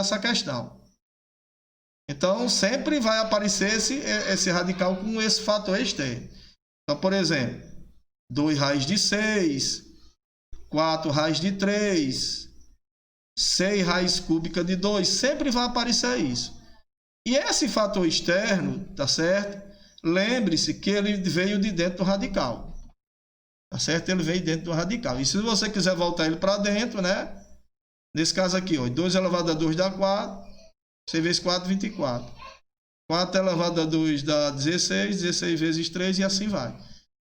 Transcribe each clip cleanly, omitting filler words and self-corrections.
essa questão. Então, sempre vai aparecer esse radical com esse fator externo. Então, por exemplo, 2 raiz de 6, 4 raiz de 3, 6 raiz cúbica de 2, sempre vai aparecer isso. E esse fator externo, tá certo? Lembre-se que ele veio de dentro do radical. Tá certo? Ele veio dentro do radical. E se você quiser voltar ele para dentro, né? Nesse caso aqui, ó, 2 elevado a 2 dá 4. 6 vezes 4, 24. 4 elevado a 2 dá 16. 16 vezes 3 e assim vai.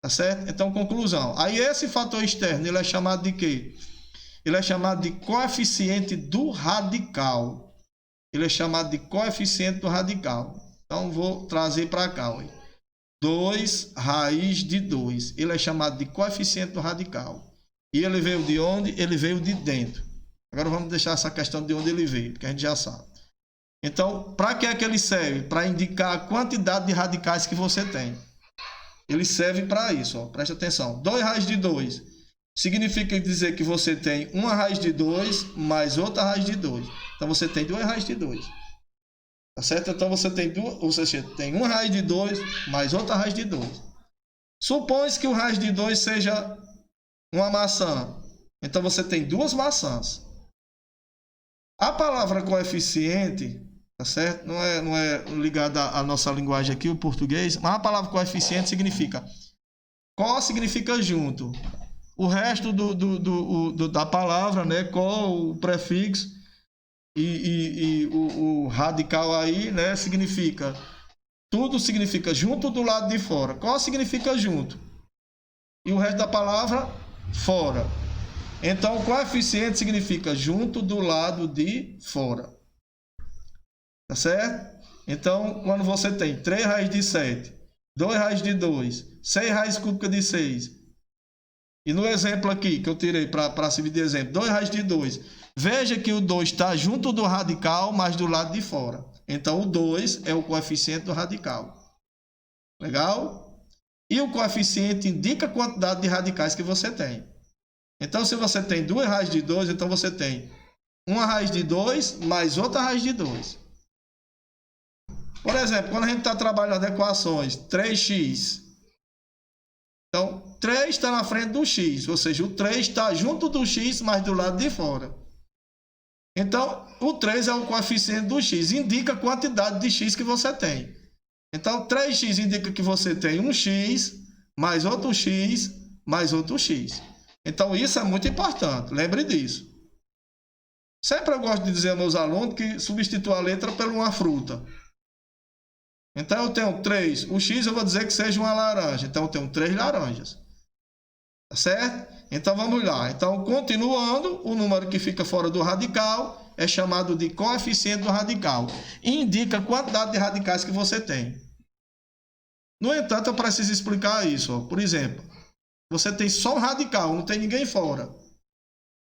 Tá certo? Então, conclusão. Aí esse fator externo, ele é chamado de quê? Ele é chamado de coeficiente do radical. Ele é chamado de coeficiente do radical. Então, vou trazer para cá, ó. 2 raiz de 2. Ele é chamado de coeficiente do radical. E ele veio de onde? Ele veio de dentro. Agora vamos deixar essa questão de onde ele veio, porque a gente já sabe. Então, para que é que ele serve? Para indicar a quantidade de radicais que você tem. Ele serve para isso, ó. Presta atenção. 2 raiz de 2 significa dizer que você tem uma raiz de 2 mais outra raiz de 2. Então, você tem 2 raízes de 2. Tá certo? Então, você tem uma raiz de 2 mais outra raiz de 2. Supõe que o raiz de 2 seja uma maçã. Então, você tem 2 maçãs. A palavra coeficiente, tá certo? Não é ligada à nossa linguagem aqui, o português, mas a palavra coeficiente significa co significa junto. O resto da palavra, né? Co, o prefixo e o radical aí, né? Significa, tudo significa junto do lado de fora. Co significa junto. E o resto da palavra, fora. Então, coeficiente significa junto do lado de fora. Tá certo? Então, quando você tem 3 raiz de 7, 2 raiz de 2, 6 raiz cúbica de 6, e no exemplo aqui que eu tirei para servir de exemplo, 2 raiz de 2, veja que o 2 está junto do radical, mas do lado de fora. Então, o 2 é o coeficiente do radical. Legal? E o coeficiente indica a quantidade de radicais que você tem. Então, se você tem 2 raízes de 2, então você tem uma raiz de 2 mais outra raiz de 2. Por exemplo, quando a gente está trabalhando equações 3x, então 3 está na frente do x, ou seja, o 3 está junto do x, mas do lado de fora. Então, o 3 é o coeficiente do x, indica a quantidade de x que você tem. Então, 3x indica que você tem um x, mais outro x, mais outro x. Então, isso é muito importante, lembre disso. Sempre eu gosto de dizer aos meus alunos que substitua a letra por uma fruta. Então, eu tenho 3, o x eu vou dizer que seja uma laranja, então eu tenho 3 laranjas. Tá certo? Então, vamos lá. Então, continuando, o número que fica fora do radical é chamado de coeficiente do radical. E indica a quantidade de radicais que você tem. No entanto, eu preciso explicar isso. Ó. Por exemplo, você tem só um radical, não tem ninguém fora.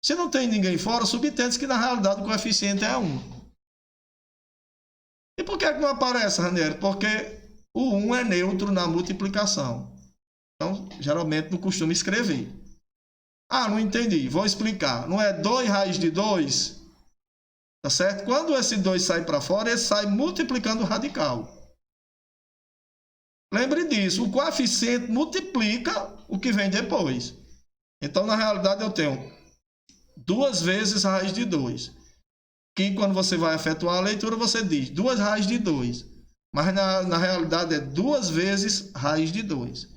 Se não tem ninguém fora, subentende-se que na realidade o coeficiente é 1. E por que não aparece, Ranieri? Porque o 1 é neutro na multiplicação. Então, geralmente não costumo escrever. Ah, não entendi. Vou explicar. Não é 2 raiz de 2? Tá certo? Quando esse 2 sai para fora, ele sai multiplicando o radical. Lembre disso. O coeficiente multiplica o que vem depois. Então, na realidade, eu tenho 2 vezes raiz de 2. Que quando você vai efetuar a leitura, você diz 2 raízes de 2. Mas na realidade é 2 vezes raiz de 2.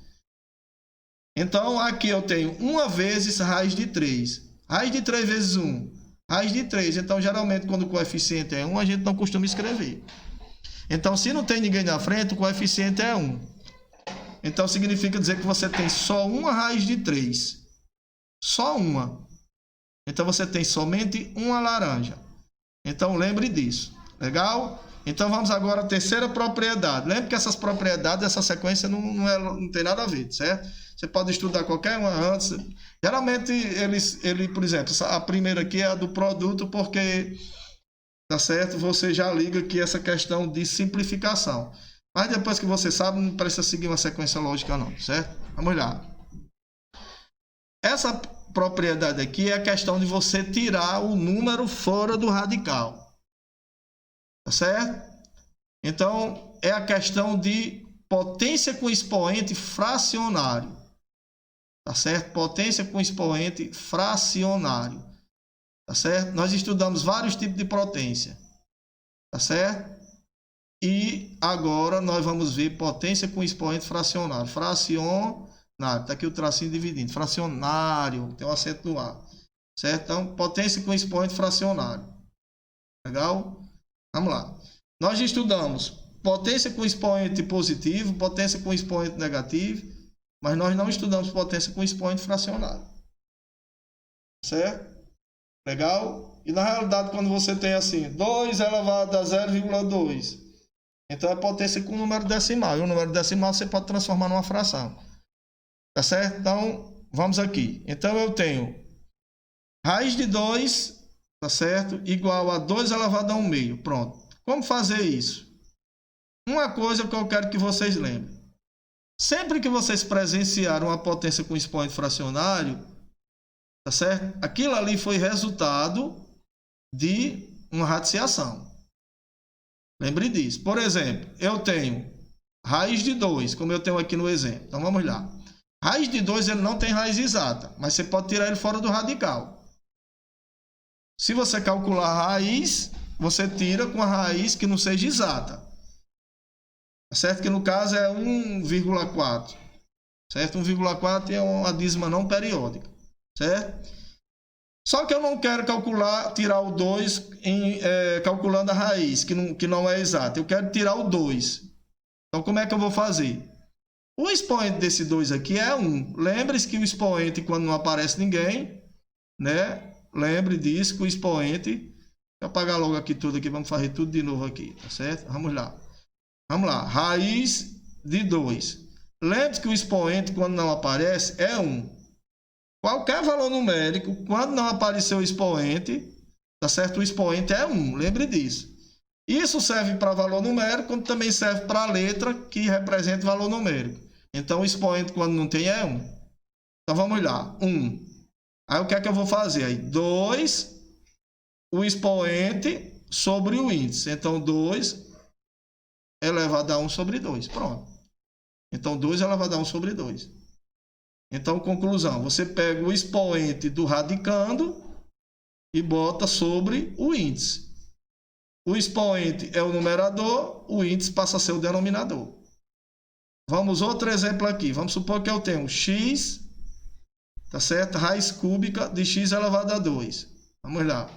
Então, aqui eu tenho 1 vezes raiz de 3. Raiz de 3 vezes 1. Raiz de 3. Então, geralmente, quando o coeficiente é 1, a gente não costuma escrever. Então, se não tem ninguém na frente, o coeficiente é 1. Então, significa dizer que você tem só uma raiz de 3. Só uma. Então, você tem somente uma laranja. Então, lembre disso. Legal? Então, vamos agora à terceira propriedade. Lembre que essas propriedades, essa sequência não tem nada a ver, certo? Você pode estudar qualquer uma antes. Geralmente, por exemplo, a primeira aqui é a do produto, porque, tá certo? Você já liga aqui essa questão de simplificação. Mas depois que você sabe, não precisa seguir uma sequência lógica não, certo? Vamos lá. Essa propriedade aqui é a questão de você tirar o número fora do radical. Tá certo? Então, é a questão de potência com expoente fracionário. Tá certo? Potência com expoente fracionário. Tá certo? Nós estudamos vários tipos de potência. Tá certo? E agora nós vamos ver potência com expoente fracionário. Fracionário. Tá aqui o tracinho dividindo. Fracionário. Tem um acento no A. Certo? Então, potência com expoente fracionário. Legal? Vamos lá. Nós já estudamos potência com expoente positivo, potência com expoente negativo, mas nós não estudamos potência com expoente fracionário. Certo? Legal? E na realidade, quando você tem assim, 2 elevado a 0,2, então é potência com número decimal. E o número decimal você pode transformar numa fração. Tá certo? Então, vamos aqui. Então, eu tenho raiz de 2, tá certo? Igual a 2 elevado a 1 meio. Pronto. Como fazer isso? Uma coisa que eu quero que vocês lembrem. Sempre que vocês presenciaram uma potência com expoente fracionário, tá certo? Aquilo ali foi resultado de uma radiciação. Lembre disso. Por exemplo, eu tenho raiz de 2, como eu tenho aqui no exemplo. Então, vamos lá. Raiz de 2, ele não tem raiz exata, mas você pode tirar ele fora do radical. Se você calcular a raiz, você tira com a raiz que não seja exata. Certo? Que no caso é 1,4. Certo? 1,4 é uma dízima não periódica. Certo? Só que eu não quero tirar o 2 calculando a raiz, que não é exata. Eu quero tirar o 2. Então, como é que eu vou fazer? O expoente desse 2 aqui é 1. Lembre-se que o expoente, quando não aparece ninguém, né? Lembre disso, que o expoente... Vou apagar logo aqui tudo aqui, vamos fazer tudo de novo aqui, tá certo? Vamos lá. Vamos lá, raiz de 2. Lembre-se que o expoente, quando não aparece, é 1. Qualquer valor numérico, quando não aparecer o expoente, tá certo? O expoente é 1, lembre disso. Isso serve para valor numérico, como também serve para a letra que representa valor numérico. Então, o expoente, quando não tem, é 1. Então, vamos lá, 1. Aí, o que é que eu vou fazer? Aí, 2... o expoente sobre o índice. Então, 2 elevado a 1 sobre 2. Pronto. Então, 2 elevado a 1 sobre 2. Então, conclusão. Você pega o expoente do radicando e bota sobre o índice. O expoente é o numerador, o índice passa a ser o denominador. Vamos outro exemplo aqui. Vamos supor que eu tenho x, tá certo? Raiz cúbica de x elevado a 2. Vamos lá.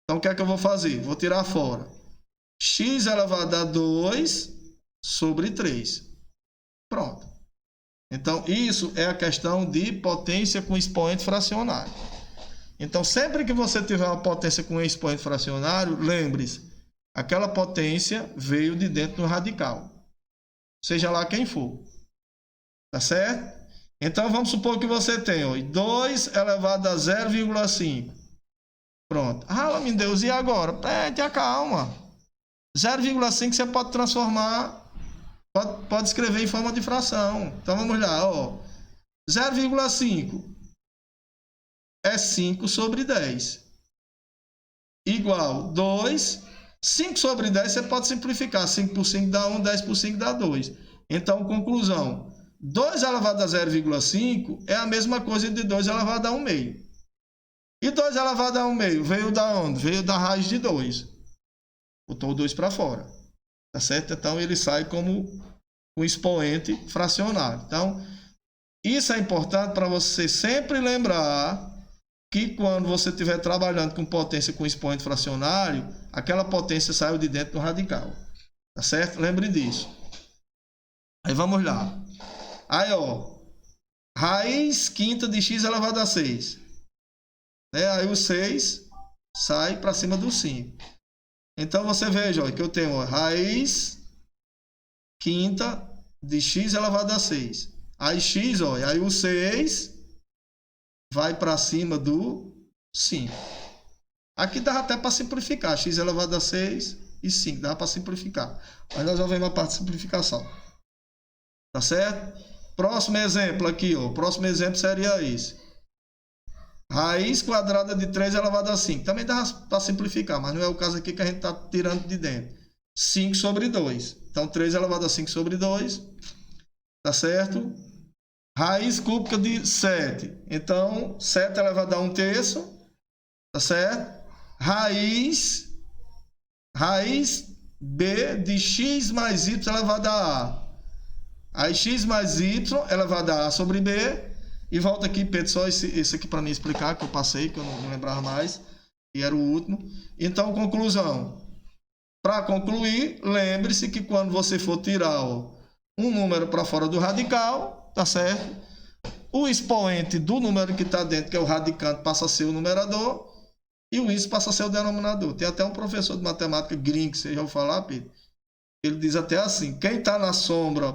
Então, o que é que eu vou fazer? Vou tirar fora. X elevado a 2 sobre 3. Pronto. Então, isso é a questão de potência com expoente fracionário. Então, sempre que você tiver uma potência com expoente fracionário, lembre-se, aquela potência veio de dentro do radical. Seja lá quem for. Tá certo? Então, vamos supor que você tem 2 elevado a 0,5. Pronto. Ah, meu Deus, e agora? Tenha calma. 0,5 você pode transformar, pode escrever em forma de fração. Então, vamos lá. 0,5 é 5 sobre 10. Igual 2. 5 sobre 10 você pode simplificar. 5 por 5 dá 1, 10 por 5 dá 2. Então, conclusão. 2 elevado a 0,5 é a mesma coisa de 2 elevado a 1 meio. E 2 elevado a 1 meio veio da onde? Veio da raiz de 2. Botou o 2 para fora. Tá certo? Então, ele sai como um expoente fracionário. Então, isso é importante para você sempre lembrar que quando você estiver trabalhando com potência com expoente fracionário, aquela potência saiu de dentro do radical. Tá certo? Lembre disso. Aí, vamos lá. Aí, raiz quinta de x elevado a 6. Aí o 6 sai para cima do 5. Então, você veja que eu tenho raiz quinta de x elevado a 6. Aí x, aí o 6 vai para cima do 5. Aqui dá até para simplificar. X elevado a 6 e 5. Dá para simplificar. Mas nós já vemos a parte de simplificação. Tá certo? Próximo exemplo aqui, Próximo exemplo seria esse. Raiz quadrada de 3 elevado a 5. Também dá para simplificar, mas não é o caso aqui que a gente está tirando de dentro. 5 sobre 2. Então, 3 elevado a 5 sobre 2, tá certo? Raiz cúbica de 7. Então, 7 elevado a 1/3, tá certo? Raiz B de x mais y elevado a A. Aí x mais y elevado a A sobre B. E volta aqui, Pedro, só esse aqui para mim explicar, que eu passei, que eu não lembrava mais. E era o último. Então, conclusão. Para concluir, lembre-se que quando você for tirar um número para fora do radical, tá certo? O expoente do número que está dentro, que é o radicando, passa a ser o numerador. E o isso passa a ser o denominador. Tem até um professor de matemática gringo, que você já ouviu falar, Pedro? Ele diz até assim: quem está na sombra